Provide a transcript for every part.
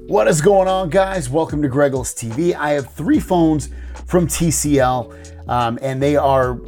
What is going on, guys? Welcome to Greggles TV. I have three phones from TCL, and they are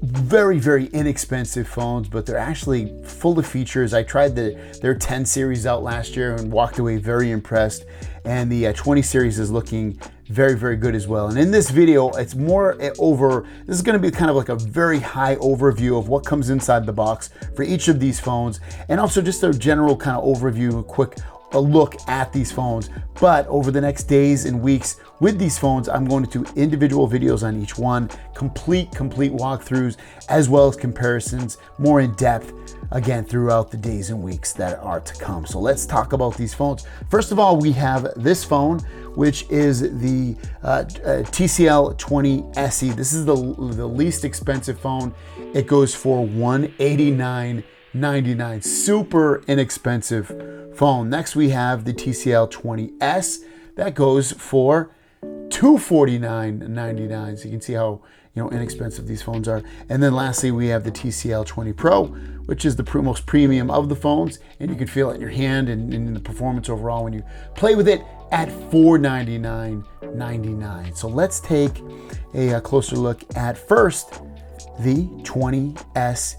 very, very inexpensive phones, but they're actually full of features. I tried their 10 series out last year and walked away very impressed, and the 20 series is looking very, very good as well. And in this video, it's more over, this is gonna be kind of like a very high overview of what comes inside the box for each of these phones, and also just a general kind of overview, a look at these phones. But over the next days and weeks with these phones, I'm going to do individual videos on each one, complete walkthroughs, as well as comparisons, more in depth, again, throughout the days and weeks that are to come. So let's talk about these phones. First of all, we have this phone, which is the TCL 20 SE. This is the least expensive phone. It goes for $189.99, super inexpensive phone. Next, we have the TCL 20S. That goes for $249.99. So you can see how inexpensive these phones are. And then lastly, we have the TCL 20 Pro, which is the most premium of the phones, and you can feel it in your hand and in the performance overall when you play with it, at $499.99. So let's take a closer look at first the 20 SE.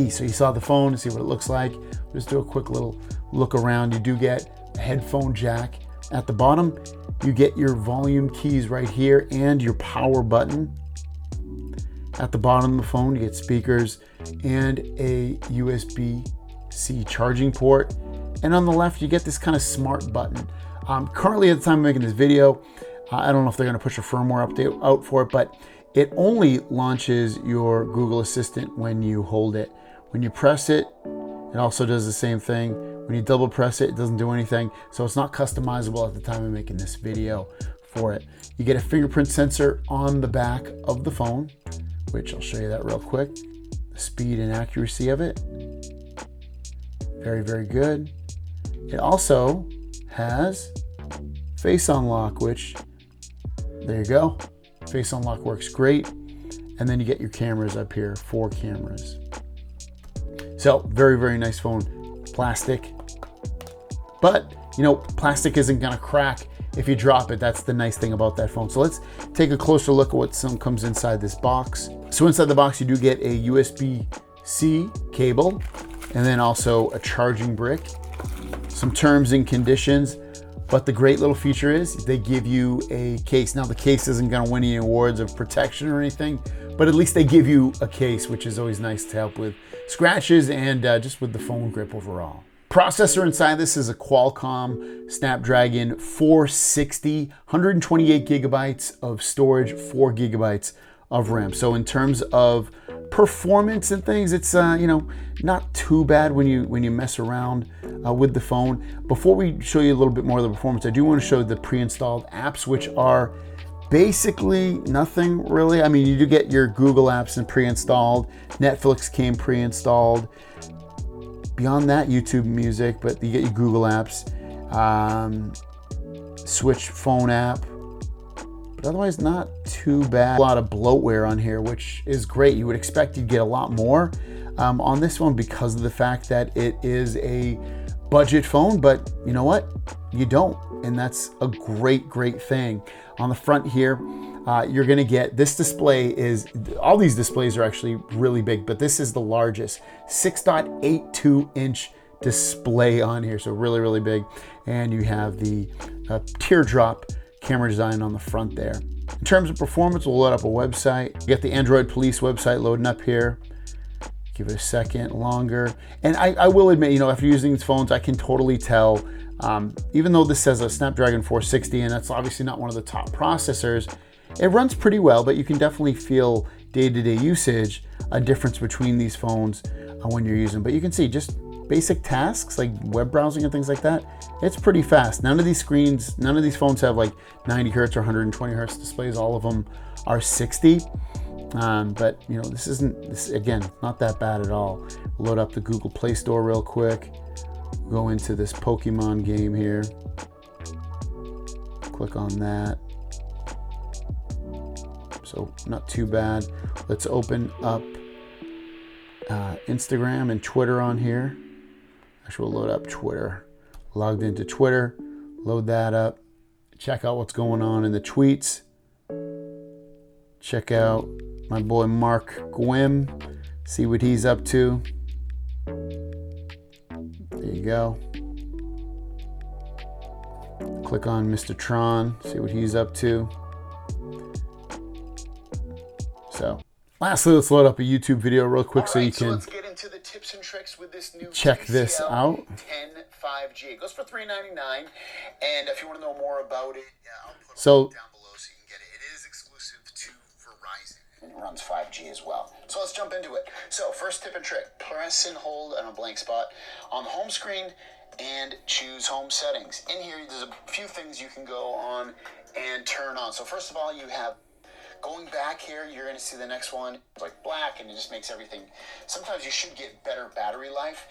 So you saw the phone, see what it looks like. Just do a quick little look around. You do get a headphone jack at the bottom. You get your volume keys right here and your power button. At the bottom of the phone, you get speakers and a USB-C charging port. And on the left, you get this kind of smart button. Currently, at the time of making this video, I don't know if they're going to push a firmware update out for it, but it only launches your Google Assistant when you hold it. When you press it, it also does the same thing. When you double press it, it doesn't do anything. So it's not customizable at the time of making this video for it. You get a fingerprint sensor on the back of the phone, which I'll show you that real quick. The speed and accuracy of it. Very, very good. It also has face unlock, which, there you go. Face unlock works great. And then you get your cameras up here, 4 cameras. So very, very nice phone. Plastic. But, plastic isn't gonna crack if you drop it. That's the nice thing about that phone. So let's take a closer look at what comes inside this box. So inside the box, you do get a USB-C cable, and then also a charging brick, some terms and conditions. But the great little feature is they give you a case. Now, the case isn't gonna win any awards of protection or anything, but at least they give you a case, which is always nice to help with scratches and just with the phone grip overall. Processor inside this is a Qualcomm Snapdragon 460, 128 gigabytes of storage, 4 gigabytes of RAM. So in terms of performance and things, it's not too bad when you mess around with the phone. Before we show you a little bit more of the performance, I do want to show the pre-installed apps, which are basically nothing really. I mean, you do get your Google apps and pre-installed. Netflix came pre-installed. Beyond that, YouTube Music, but you get your Google apps, Switch phone app, but otherwise not too bad. A lot of bloatware on here, which is great. You would expect you'd get a lot more on this one because of the fact that it is a budget phone, but you know what? You don't, and that's a great thing. On the front here, you're gonna get, this display is, all these displays are actually really big, but this is the largest, 6.82 inch display on here, so really big. And you have the teardrop camera design on the front there. In terms of performance, we'll load up a website. You get the Android Police website loading up here. Give it a second longer. And I will admit, after using these phones, I can totally tell, even though this says a Snapdragon 460, and that's obviously not one of the top processors, it runs pretty well, but you can definitely feel day-to-day usage, a difference between these phones when you're using them. But you can see just basic tasks like web browsing and things like that, it's pretty fast. None of these phones have like 90 hertz or 120 hertz displays. All of them are 60. But this again, not that bad at all. Load up the Google Play Store real quick. Go into this Pokemon game here. Click on that. So not too bad. Let's open up Instagram and Twitter on here. Actually, we'll load up Twitter. Logged into Twitter. Load that up. Check out what's going on in the tweets. Check out my boy Mark Gwim. See what he's up to. There you go. Click on Mr. Tron. See what he's up to. So, lastly, let's load up a YouTube video real quick so you can let's get into the tips and tricks with this new check TCL this out. 10 5G. It goes for $399, and if you want to know more about it, I'll put a link down below so you can get it. It is exclusive to Verizon, and it runs 5G as well. So let's jump into it. So first tip and trick: press and hold on a blank spot on the home screen and choose home settings. In here, there's a few things you can go on and turn on. So first of all, you have going back here, you're going to see the next one. It's like black, and it just makes everything. Sometimes you should get better battery life.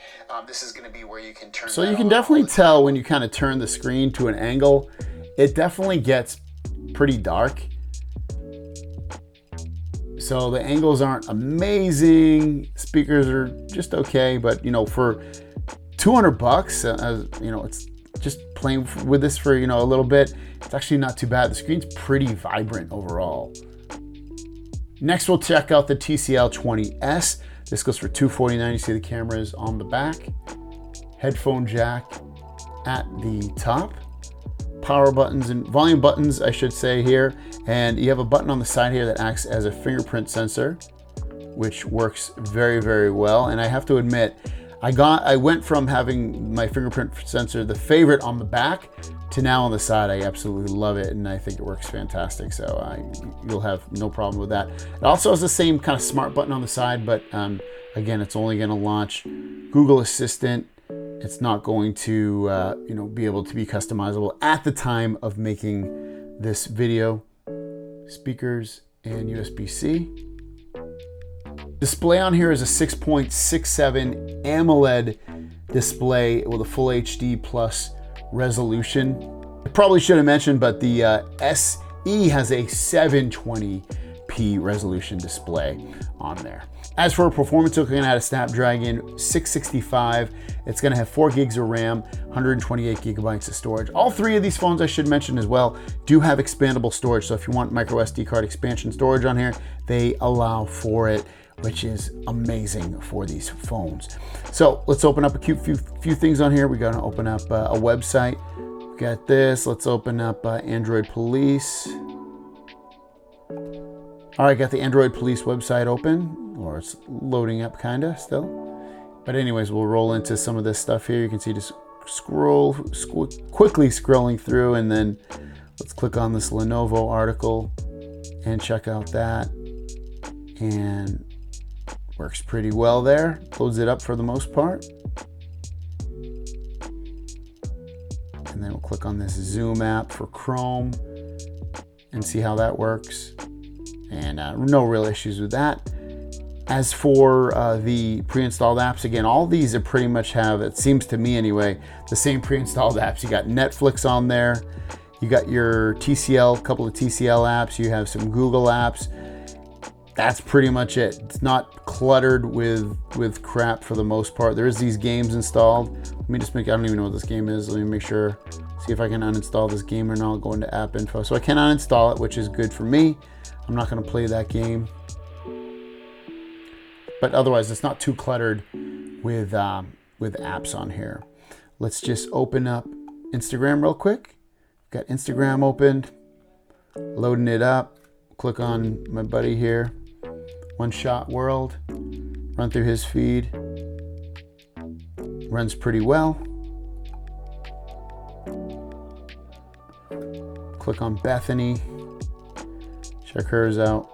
This is going to be where you can turn. So you can definitely tell when you kind of turn the screen to an angle, it definitely gets pretty dark. So the angles aren't amazing. Speakers are just okay, but you know, for $200, you know, it's just playing with this for, you know, a little bit. It's actually not too bad. The screen's pretty vibrant overall. Next, we'll check out the TCL 20S. This goes for $249. You see the cameras on the back. Headphone jack at the top. Power buttons and volume buttons, I should say here. And you have a button on the side here that acts as a fingerprint sensor, which works very, very well. And I have to admit, I went from having my fingerprint sensor, the favorite on the back, to now on the side. I absolutely love it, and I think it works fantastic. So you'll have no problem with that. It also has the same kind of smart button on the side, but again, it's only going to launch Google Assistant. It's not going to you know, be able to be customizable at the time of making this video. Speakers and USB-C. Display on here is a 6.67 AMOLED display with a full HD plus resolution. I probably should have mentioned, but the SE has a 720p resolution display on there. As for performance, looking at a Snapdragon 665, it's going to have 4 gigs of RAM, 128 gigabytes of storage. All three of these phones, I should mention as well, do have expandable storage. So if you want micro SD card expansion storage on here, they allow for it, which is amazing for these phones. So let's open up a few things on here. We're going to open up a website. We got this. Let's open up Android Police. All right, got the Android Police website open, or it's loading up kind of still. But anyways, we'll roll into some of this stuff here. You can see just quickly scrolling through, and then let's click on this Lenovo article and check out that. And works pretty well there. Loads it up for the most part. And then we'll click on this Zoom app for Chrome and see how that works. And no real issues with that. As for the pre-installed apps, again, all these are pretty much have, it seems to me anyway, the same pre-installed apps. You got Netflix on there. You got your TCL, a couple of TCL apps. You have some Google apps. That's pretty much it. It's not cluttered with crap for the most part. There's these games installed. Let me just I don't even know what this game is. Let me make sure, see if I can uninstall this game or not. I'll go into app info. So I can uninstall it, which is good for me. I'm not going to play that game. But otherwise, it's not too cluttered with apps on here. Let's just open up Instagram real quick. Got Instagram opened, loading it up. Click on my buddy here, One Shot World. Run through his feed. Runs pretty well. Click on Bethany. Check hers out.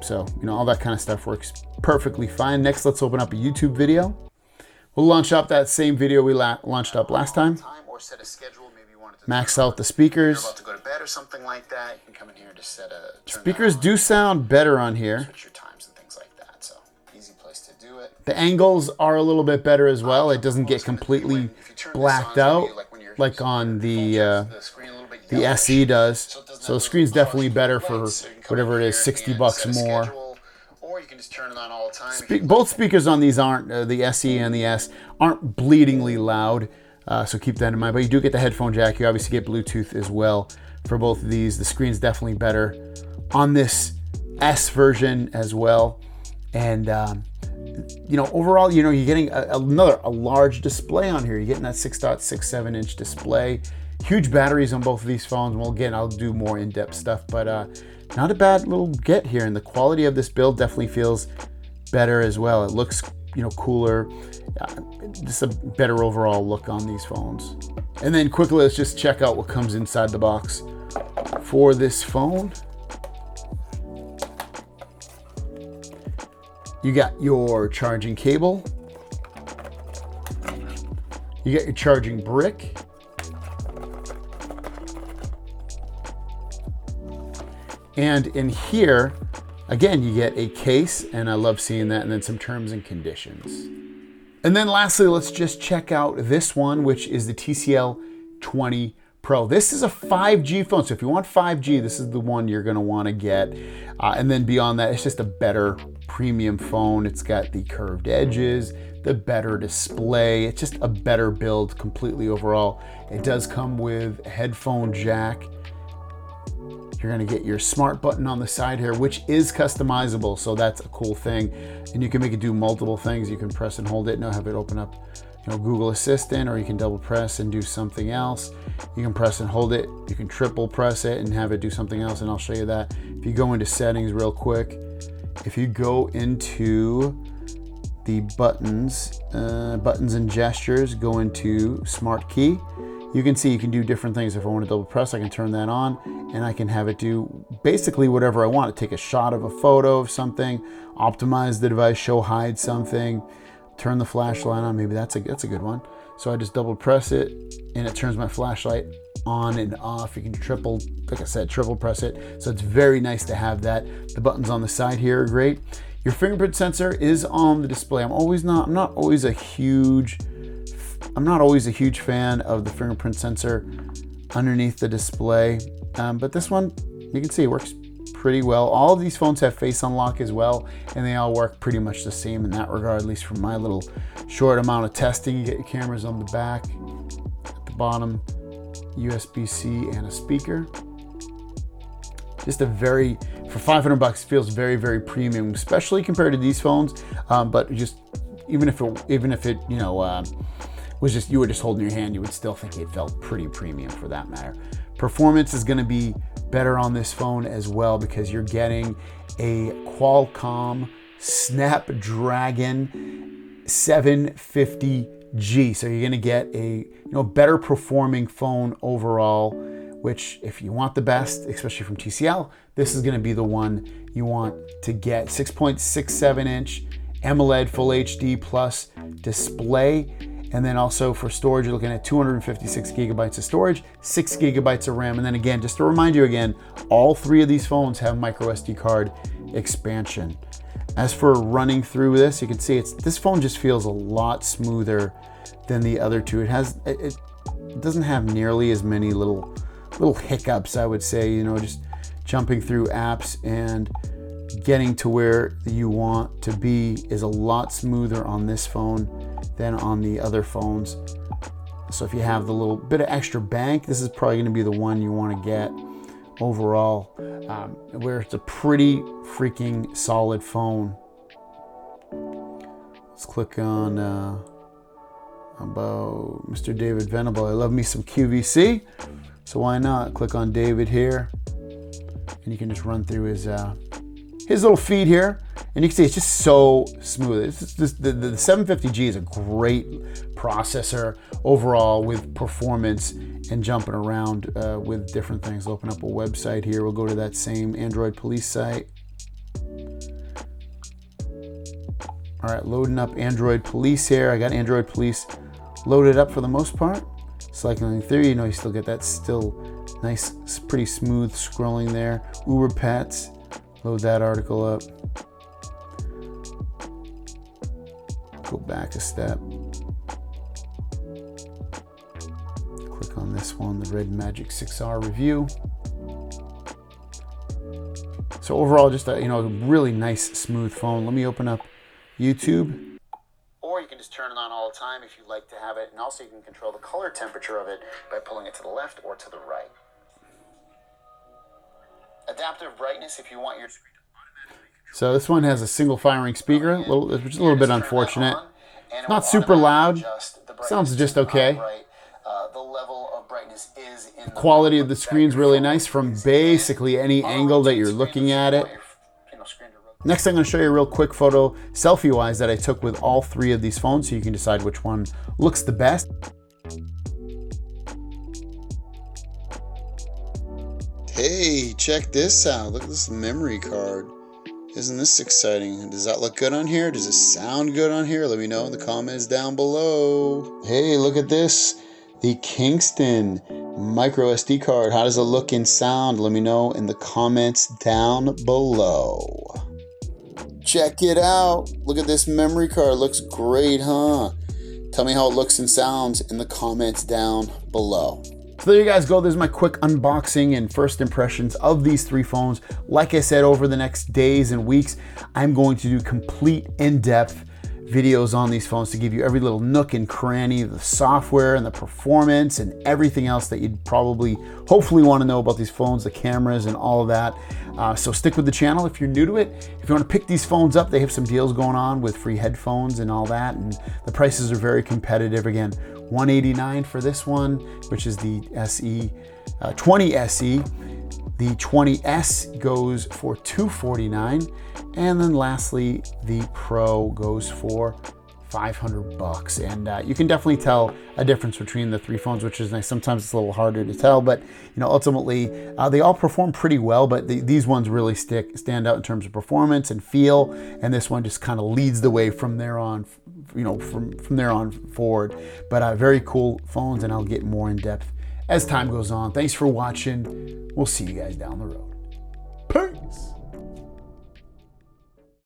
So, you know, all that kind of stuff works perfectly fine. Next, let's open up a YouTube video. We'll launch up that same video we launched up last time. Max out the speakers. You're about to go to bed or something like that. You can come in here and just set a speakers do sound better on here. Switch your times and things like that. So, easy place to do it. The angles are a little bit better as well. It doesn't get completely blacked out like on the SE does. So the screen's definitely better for whatever it is, 60 bucks more. Or you can just turn it on all the time. Both speakers on these aren't, the SE and the S, aren't bleedingly loud. So keep that in mind. But you do get the headphone jack. You obviously get Bluetooth as well for both of these. The screen's definitely better on this S version as well. And overall, you're getting a large display on here. You're getting that 6.67 inch display. Huge batteries on both of these phones. Well, again, I'll do more in-depth stuff, but not a bad little get here. And the quality of this build definitely feels better as well. It looks, cooler. Just a better overall look on these phones. And then quickly, let's just check out what comes inside the box for this phone. You got your charging cable. You got your charging brick. And in here, again, you get a case, and I love seeing that, and then some terms and conditions. And then lastly, let's just check out this one, which is the TCL 20 Pro. This is a 5G phone, so if you want 5G, this is the one you're gonna wanna get. And then beyond that, it's just a better premium phone. It's got the curved edges, the better display. It's just a better build completely overall. It does come with a headphone jack. You're gonna get your smart button on the side here, which is customizable, so that's a cool thing. And you can make it do multiple things. You can press and hold it and have it open up Google Assistant, or you can double press and do something else. You can press and hold it. You can triple press it and have it do something else, and I'll show you that. If you go into settings real quick, if you go into the buttons and gestures, go into Smart Key, you can see you can do different things. If I want to double press, I can turn that on, and I can have it do basically whatever I want. Take a shot of a photo of something, optimize the device, show hide something, turn the flashlight on. Maybe that's a good one. So I just double press it, and it turns my flashlight on and off. You can triple press it. So it's very nice to have that. The buttons on the side here are great. Your fingerprint sensor is on the display. I'm not always a huge fan of the fingerprint sensor underneath the display. But this one, you can see it works pretty well. All of these phones have face unlock as well, and they all work pretty much the same in that regard, at least from my little short amount of testing. You get your cameras on the back, at the bottom, USB-C and a speaker. Just for $500 feels very, very premium, especially compared to these phones. But just even if it was just, you were just holding your hand, you would still think it felt pretty premium for that matter. Performance is going to be better on this phone as well, because you're getting a Qualcomm Snapdragon 750G. So you're going to get a better performing phone overall, which if you want the best, especially from TCL, this is going to be the one you want to get. 6.67 inch AMOLED Full HD Plus display. And then also for storage, you're looking at 256 gigabytes of storage, 6 gigabytes of RAM. And then again, just to remind you again, all three of these phones have micro SD card expansion. As for running through this, you can see this phone just feels a lot smoother than the other two. It doesn't have nearly as many little hiccups, I would say, just jumping through apps and getting to where you want to be is a lot smoother on this phone than on the other phones. So if you have the little bit of extra bank, this is probably going to be the one you want to get overall, where it's a pretty freaking solid phone. Let's click on about Mr. David Venable. I love me some QVC, so why not click on David here, and you can just run through his little feed here, and you can see it's just so smooth. It's just, the 750G is a great processor overall with performance and jumping around with different things. I'll open up a website here. We'll go to that same Android Police site. All right, loading up Android Police here. I got Android Police loaded up for the most part. Cycling through, you still get that nice, pretty smooth scrolling there. Uber Pets. Load that article up. Go back a step. Click on this one, the Red Magic 6R review. So overall, just a really nice, smooth phone. Let me open up YouTube. Or you can just turn it on all the time if you like to have it. And also you can control the color temperature of it by pulling it to the left or to the right. Adaptive brightness if you want your screen to automatically control. So this one has a single firing speaker, which is a little bit unfortunate. It's not super loud. Sounds just okay. The level of brightness is in the quality of the screen's really nice from basically any angle that you're looking at it. Next, I'm going to show you a real quick photo, selfie-wise, that I took with all three of these phones, so you can decide which one looks the best. Hey, check this out. Look at this memory card. Isn't this exciting? Does that look good on here? Does it sound good on here? Let me know in the comments down below. Hey, look at this. The Kingston micro SD card. How does it look and sound? Let me know in the comments down below. Check it out. Look at this memory card. Looks great, huh? Tell me how it looks and sounds in the comments down below. So there you guys go. There's my quick unboxing and first impressions of these three phones. Like I said, over the next days and weeks, I'm going to do complete in-depth videos on these phones to give you every little nook and cranny of the software and the performance and everything else that you'd probably, hopefully want to know about these phones, the cameras and all of that. So stick with the channel if you're new to it. If you want to pick these phones up, they have some deals going on with free headphones and all that. And the prices are very competitive. Again, $189 for this one, which is the SE, 20 SE. The 20S goes for $249. And then lastly, the Pro goes for $500. And you can definitely tell a difference between the three phones, which is nice. Sometimes it's a little harder to tell, but ultimately they all perform pretty well, but these ones really stand out in terms of performance and feel. And this one just kind of leads the way from there on, from there on forward. But very cool phones, and I'll get more in depth as time goes on. Thanks for watching. We'll see you guys down the road. Peace.